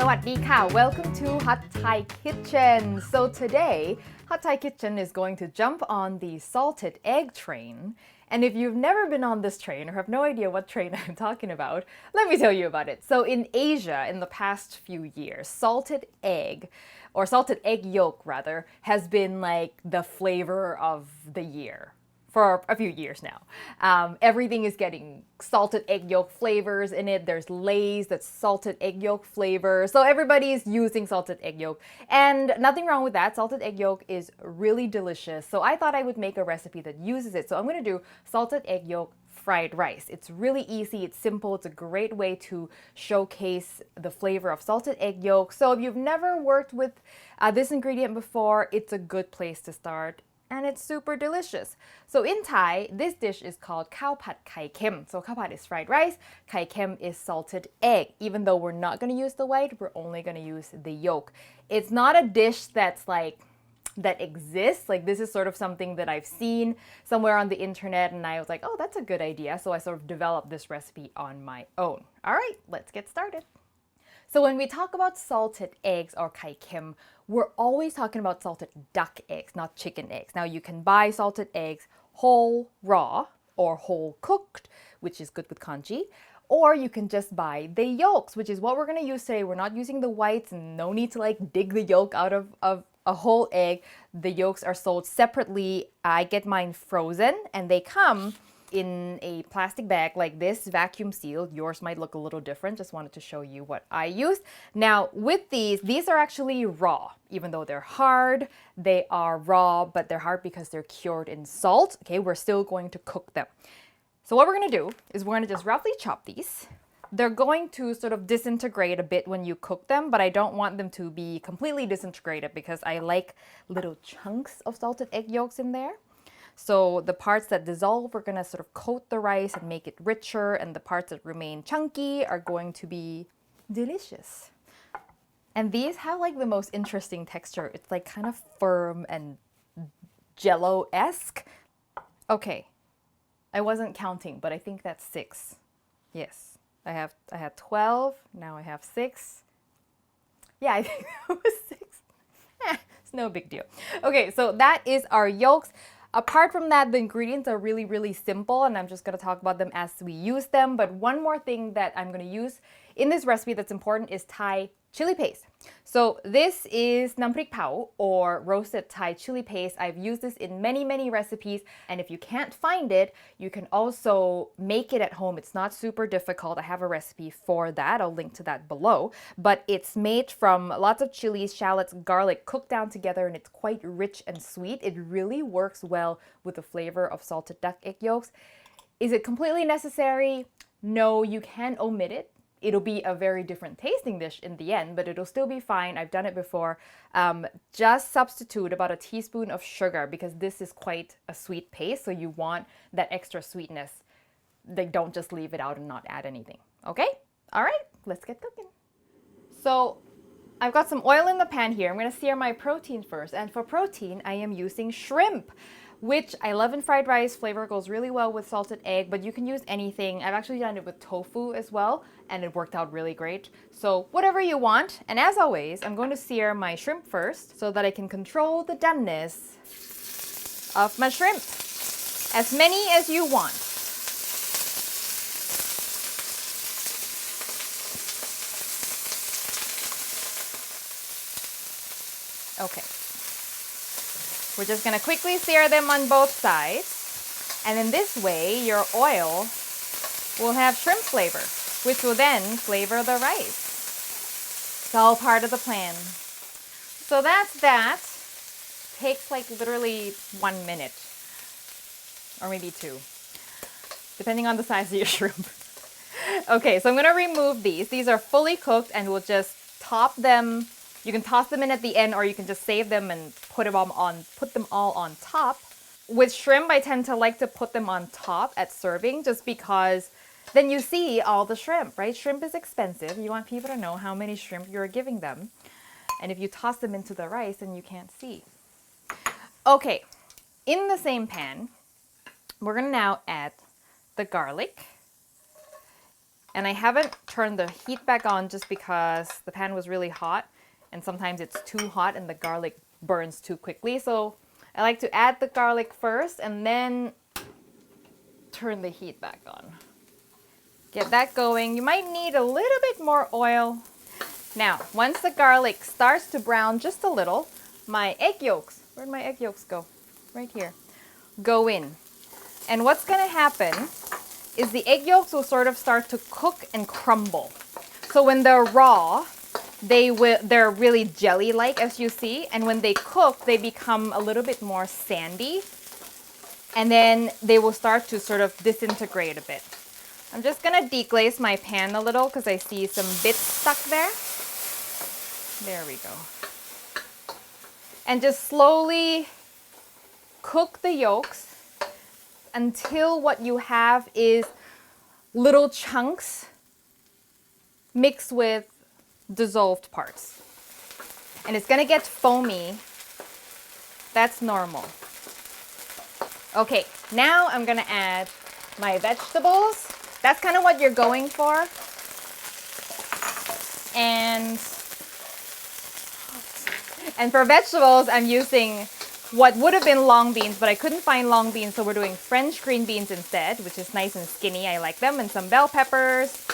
Sawadee ka! Welcome to Hot Thai Kitchen. So today, Hot Thai Kitchen is going to jump on the salted egg train. And if you've never been on this train or have no idea what train I'm talking about, let me tell you about it. So in Asia, in the past few years, salted egg, or salted egg yolk rather, has been like the flavor of the year. For a few years now. Everything is getting salted egg yolk flavors in it. There's Lay's that's salted egg yolk flavor. So everybody's using salted egg yolk. And nothing wrong with that. Salted egg yolk is really delicious. So I thought I would make a recipe that uses it. So I'm going to do salted egg yolk fried rice. It's really easy, it's simple, it's a great way to showcase the flavor of salted egg yolk. So if you've never worked with this ingredient before, it's a good place to start. And it's super delicious. So in Thai, this dish is called khao pad khai kem. So khao pad is fried rice, khai kem is salted egg. Even though we're not going to use the white, we're only going to use the yolk. It's not a dish that's like that exists. Like this is sort of something that I've seen somewhere on the internet and I was like, oh, that's a good idea. So I sort of developed this recipe on my own. All right, let's get started. So when we talk about salted eggs or khai kem, we're always talking about salted duck eggs, not chicken eggs. Now you can buy salted eggs whole raw or whole cooked, which is good with congee, or you can just buy the yolks, which is what we're going to use today. We're not using the whites and no need to like dig the yolk out of a whole egg. The yolks are sold separately. I get mine frozen and they come in a plastic bag like this, vacuum sealed. Yours might look a little different. Just wanted to show you what I used. Now with these are actually raw. Even though they're hard, they are raw, but they're hard because they're cured in salt. Okay, we're still going to cook them. So what we're gonna do is we're gonna just roughly chop these. They're going to sort of disintegrate a bit when you cook them, but I don't want them to be completely disintegrated because I like little chunks of salted egg yolks in there. So the parts that dissolve, we're going to sort of coat the rice and make it richer, and the parts that remain chunky are going to be delicious. And these have like the most interesting texture. It's like kind of firm and jello-esque. Okay, I wasn't counting, but I think that's 6. Yes, I had 12, now I have 6. Yeah, I think that was 6. It's no big deal. Okay, so that is our yolks. Apart from that, the ingredients are really, really simple, and I'm just going to talk about them as we use them. But one more thing that I'm going to use in this recipe that's important is Thai chili paste. So this is nam prik pao, or roasted Thai chili paste. I've used this in many, many recipes, and if you can't find it, you can also make it at home. It's not super difficult. I have a recipe for that. I'll link to that below. But it's made from lots of chilies, shallots, garlic cooked down together, and it's quite rich and sweet. It really works well with the flavor of salted duck egg yolks. Is it completely necessary? No, you can omit it. It'll be a very different tasting dish in the end, but it'll still be fine. I've done it before. Just substitute about a teaspoon of sugar because this is quite a sweet paste, so you want that extra sweetness. Like, don't just leave it out and not add anything. Okay? All right, let's get cooking. So I've got some oil in the pan here. I'm going to sear my protein first. And for protein, I am using shrimp, which I love in fried rice. Flavor goes really well with salted egg, but you can use anything. I've actually done it with tofu as well, and it worked out really great. So whatever you want. And as always, I'm going to sear my shrimp first so that I can control the doneness of my shrimp. As many as you want. Okay. We're just going to quickly sear them on both sides. And in this way, your oil will have shrimp flavor, which will then flavor the rice. It's all part of the plan. So that's that. Takes like literally 1 minute. Or maybe 2. Depending on the size of your shrimp. Okay, so I'm going to remove these. These are fully cooked and we'll just top them. You can toss them in at the end or you can just save them and put them all on top. With shrimp, I tend to like to put them on top at serving just because then you see all the shrimp, right? Shrimp is expensive. You want people to know how many shrimp you're giving them. And if you toss them into the rice, then you can't see. Okay, in the same pan, we're going to now add the garlic And I haven't turned the heat back on just because the pan was really hot and sometimes it's too hot and the garlic burns too quickly. So I like to add the garlic first and then turn the heat back on. Get that going. You might need a little bit more oil. Now, once the garlic starts to brown just a little, my egg yolks, where'd my egg yolks go? Right here. Go in. And what's gonna happen is the egg yolks will sort of start to cook and crumble. So when they're raw, they're really jelly-like, as you see, and when they cook, they become a little bit more sandy, and then they will start to sort of disintegrate a bit. I'm just gonna deglaze my pan a little because I see some bits stuck there. There we go. And just slowly cook the yolks until what you have is little chunks mixed with dissolved parts. And it's gonna get foamy. That's normal. Okay, now I'm gonna add my vegetables. That's kind of what you're going for. And for vegetables, I'm using what would have been long beans, but I couldn't find long beans, so we're doing French green beans instead, which is nice and skinny. I like them, and some bell peppers.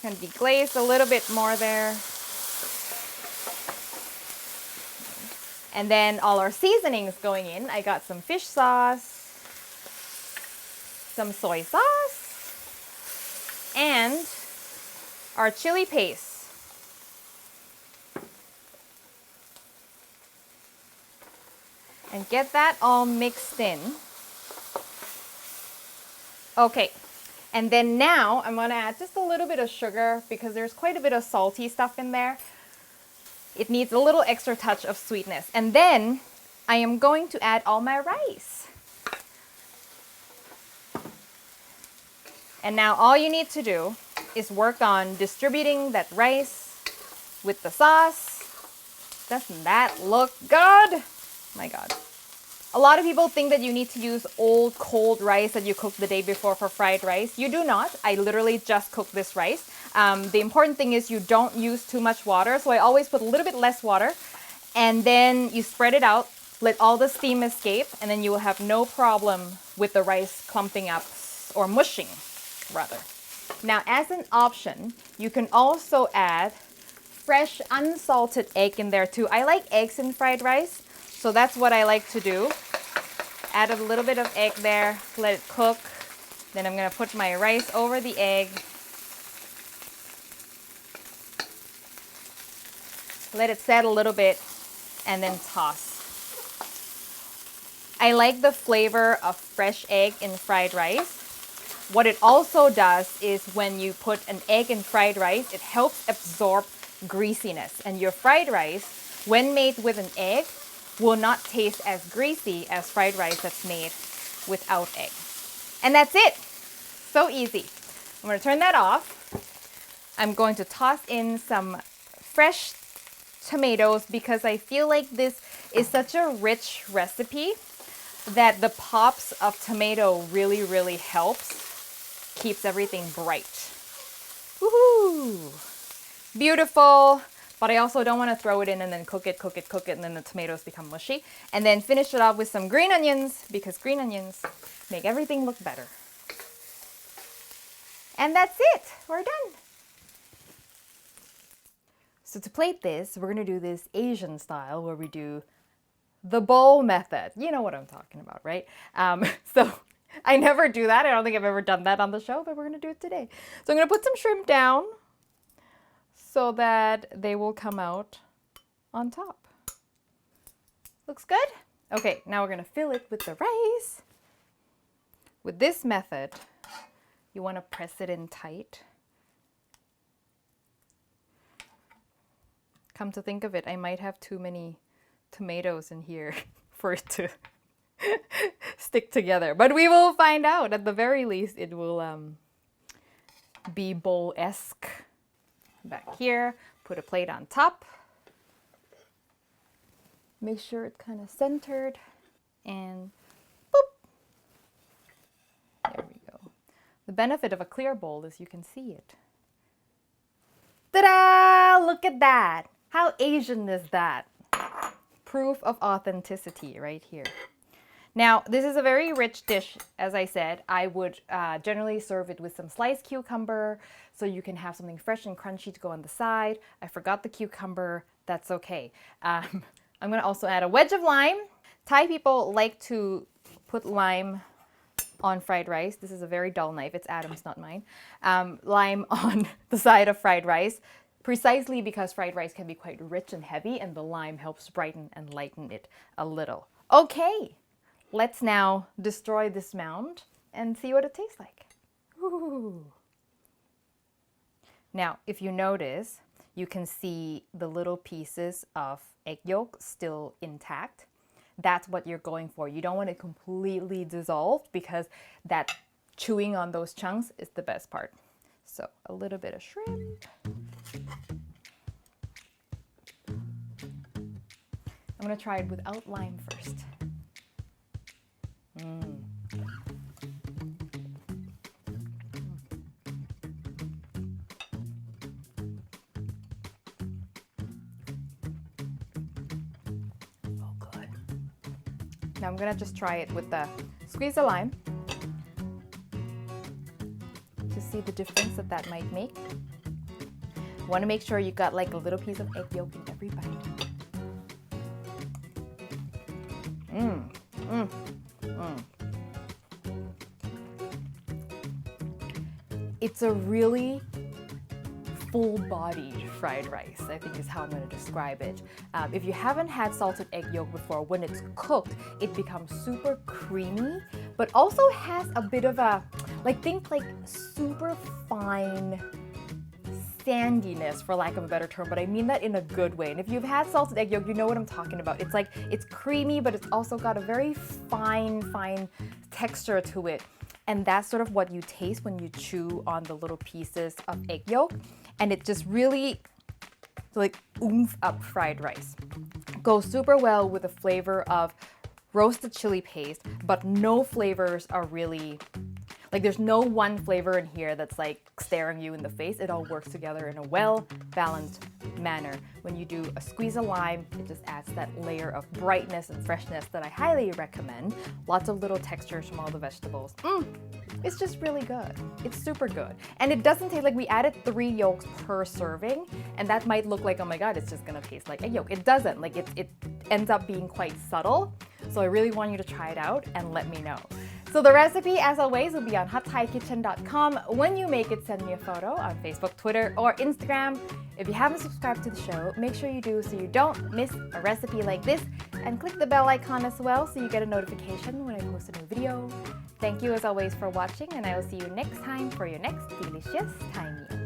Kind of deglaze a little bit more there. And then all our seasonings going in. I got some fish sauce, some soy sauce, and our chili paste. And get that all mixed in. Okay, and then now I'm gonna add just a little bit of sugar because there's quite a bit of salty stuff in there. It needs a little extra touch of sweetness. And then I am going to add all my rice. And now all you need to do is work on distributing that rice with the sauce. Doesn't that look good? My God. A lot of people think that you need to use old cold rice that you cooked the day before for fried rice. You do not. I literally just cooked this rice. The important thing is you don't use too much water. So I always put a little bit less water and then you spread it out, let all the steam escape, and then you will have no problem with the rice clumping up or mushing rather. Now, as an option, you can also add fresh unsalted egg in there too. I like eggs in fried rice. So that's what I like to do. Add a little bit of egg there, let it cook. Then I'm gonna put my rice over the egg. Let it set a little bit and then toss. I like the flavor of fresh egg in fried rice. What it also does is when you put an egg in fried rice, it helps absorb greasiness. And your fried rice, when made with an egg, will not taste as greasy as fried rice that's made without egg. And that's it. So easy. I'm going to turn that off. I'm going to toss in some fresh tomatoes because I feel like this is such a rich recipe that the pops of tomato really, really helps. Keeps everything bright. Woohoo! Beautiful. But I also don't want to throw it in and then cook it, and then the tomatoes become mushy. And then finish it off with some green onions because green onions make everything look better. And that's it. We're done. So to plate this, we're going to do this Asian style where we do the bowl method. You know what I'm talking about, right? So I never do that. I don't think I've ever done that on the show, but we're going to do it today. So I'm going to put some shrimp down so that they will come out on top. Looks good? Okay, now we're gonna fill it with the rice. With this method, you wanna press it in tight. Come to think of it, I might have too many tomatoes in here for it to stick together. But we will find out. At the very least, it will be bowl-esque. Back here, put a plate on top. Make sure it's kind of centered and boop. There we go. The benefit of a clear bowl is you can see it. Ta-da! Look at that! How Asian is that? Proof of authenticity right here. Now, this is a very rich dish, as I said. I would generally serve it with some sliced cucumber, so you can have something fresh and crunchy to go on the side. I forgot the cucumber, that's okay. I'm gonna also add a wedge of lime. Thai people like to put lime on fried rice. This is a very dull knife, it's Adam's, not mine. Lime on the side of fried rice, precisely because fried rice can be quite rich and heavy, and the lime helps brighten and lighten it a little. Okay. Let's now destroy this mound and see what it tastes like. Ooh. Now, if you notice, you can see the little pieces of egg yolk still intact. That's what you're going for. You don't want it completely dissolved because that chewing on those chunks is the best part. So, a little bit of shrimp. I'm gonna try it without lime first. Now I'm gonna just try it with the squeeze of lime to see the difference that might make. Want to make sure you got like a little piece of egg yolk in every bite. It's a really full-bodied fried rice, I think is how I'm going to describe it. If you haven't had salted egg yolk before, when it's cooked, it becomes super creamy, but also has a bit of a, think super fine sandiness, for lack of a better term, but I mean that in a good way. And if you've had salted egg yolk, you know what I'm talking about. It's creamy, but it's also got a very fine texture to it. And that's sort of what you taste when you chew on the little pieces of egg yolk. And it just really oomph up fried rice. Goes super well with the flavor of roasted chili paste, but no flavors are really, there's no one flavor in here that's staring you in the face. It all works together in a well-balanced manner. When you do a squeeze of lime, it just adds that layer of brightness and freshness that I highly recommend. Lots of little textures from all the vegetables. It's just really good. It's super good. And it doesn't taste we added 3 yolks per serving, and that might look like, oh my god, it's just gonna taste like a yolk. It doesn't. It ends up being quite subtle. So I really want you to try it out and let me know. So the recipe, as always, will be on hotthaikitchen.com. When you make it, send me a photo on Facebook, Twitter, or Instagram. If you haven't subscribed to the show, make sure you do so you don't miss a recipe like this. And click the bell icon as well so you get a notification when I post a new video. Thank you as always for watching, and I will see you next time for your next delicious Thai meal.